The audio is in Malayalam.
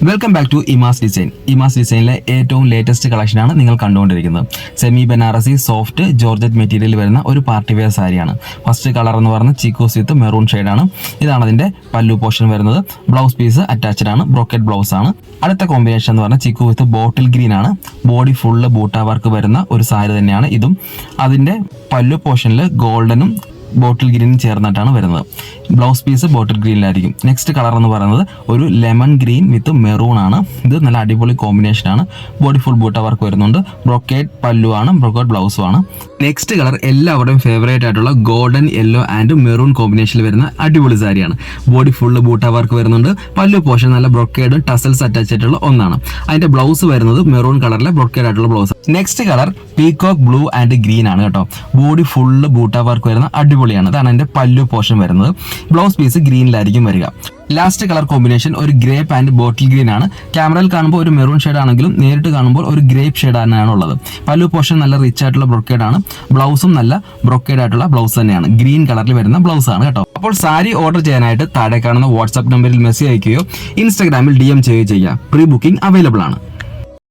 Welcome back to Imas design. Imas ഡിസൈനിലെ ഏറ്റവും ലേറ്റസ്റ്റ് കളക്ഷനാണ് നിങ്ങൾ കണ്ടുകൊണ്ടിരിക്കുന്നത്. Semi Banarasi soft georgette material വരുന്ന ഒരു പാർട്ടി വെയർ സാരിയാണ്. ഫസ്റ്റ് കളർ എന്ന് പറയുന്നത് ചിക്കോസ് വിത്ത് മെറൂൺ ഷെയ്ഡാണ്. ഇതാണ് അതിന്റെ പല്ലു പോർഷൻ വരുന്നത്. ബ്ലൗസ് പീസ് അറ്റാച്ച്ഡ് ആണ്, ബ്രോക്കറ്റ് ബ്ലൗസ് ആണ്. അടുത്ത കോമ്പിനേഷൻ എന്ന് പറഞ്ഞാൽ ചിക്കു വിത്ത് ബോട്ടിൽ ഗ്രീൻ ആണ്. ബോഡി ഫുള്ള് ബൂട്ട വർക്ക് വരുന്ന ഒരു സാരി തന്നെയാണ് ഇതും. അതിന്റെ പല്ലു പോർഷനിൽ ഗോൾഡനും ബോട്ടിൽ ഗ്രീനും ചേർന്നിട്ടാണ് വരുന്നത്. ബ്ലൗസ് പീസ് ബോട്ടിൽ ഗ്രീനിലായിരിക്കും. നെക്സ്റ്റ് കളർ എന്ന് പറയുന്നത് ഒരു ലെമൺ ഗ്രീൻ വിത്ത് മെറൂൺ ആണ്. ഇത് നല്ല അടിപൊളി കോമ്പിനേഷൻ ആണ്. ബോഡി ഫുൾ ബൂട്ട വർക്ക് വരുന്നുണ്ട്. ബ്രോക്കേഡ് പല്ലു ആണ്, ബ്രോക്കേഡ് ബ്ലൗസും ആണ്. നെക്സ്റ്റ് കളർ എല്ലാവരുടെയും ഫേവറേറ്റ് ആയിട്ടുള്ള ഗോൾഡൻ യെല്ലോ ആൻഡ് മെറൂൺ കോമ്പിനേഷനിൽ വരുന്ന അടിപൊളി സാരിയാണ്. ബോഡി ഫുള്ള് ബൂട്ട വർക്ക് വരുന്നുണ്ട്. പല്ലു പോർഷൻ നല്ല ബ്രോക്കേഡ് ടസൽസ് അറ്റാച്ച് ആയിട്ടുള്ള ഒന്നാണ്. അതിന്റെ ബ്ലൗസ് വരുന്നത് മെറൂൺ കളറിലെ ബ്രോക്കേഡ് ആയിട്ടുള്ള blouse. Next colour peacock blue and green ആണ് കേട്ടോ. ബോഡി ഫുള്ള് ബൂട്ട വർക്ക് വരുന്ന അടിപൊളിയാണ്. ഇതാണ് അതിന്റെ പല്ലു പോർഷൻ വരുന്നത്. ബ്ലൗസ് പീസ് ഗ്രീനിലായിരിക്കും വരിക. ലാസ്റ്റ് കളർ കോമ്പിനേഷൻ ഒരു ഗ്രേപ്പ് ആൻഡ് ബോട്ടിൽ ഗ്രീൻ ആണ്. ക്യാമറയിൽ കാണുമ്പോൾ ഒരു മെറൂൺ ഷെയ്ഡ് ആണെങ്കിലും നേരിട്ട് കാണുമ്പോൾ ഒരു ഗ്രേപ്പ് ഷെയ്ഡ് തന്നെയാണ് ഉള്ളത്. പല്ലു പോർഷൻ നല്ല റിച്ച് ആയിട്ടുള്ള ബ്രൊക്കേഡ് ആണ്. ബ്ലൗസും നല്ല ബ്രൊക്കേഡ് ആയിട്ടുള്ള ബ്ലൗസ് തന്നെയാണ്. ഗ്രീൻ കളറിൽ വരുന്ന ബ്ലൗസ് ആണ് കേട്ടോ. അപ്പോൾ സാരി ഓർഡർ ചെയ്യാനായിട്ട് താഴെ കാണുന്ന വാട്സ്ആപ്പ് നമ്പറിൽ മെസ്സേജ് അയക്കുകയോ ഇൻസ്റ്റാഗ്രാമിൽ DM ചെയ്യുകയോ ചെയ്യുക. പ്രീ ബുക്കിംഗ് അവൈലബിൾ ആണ്.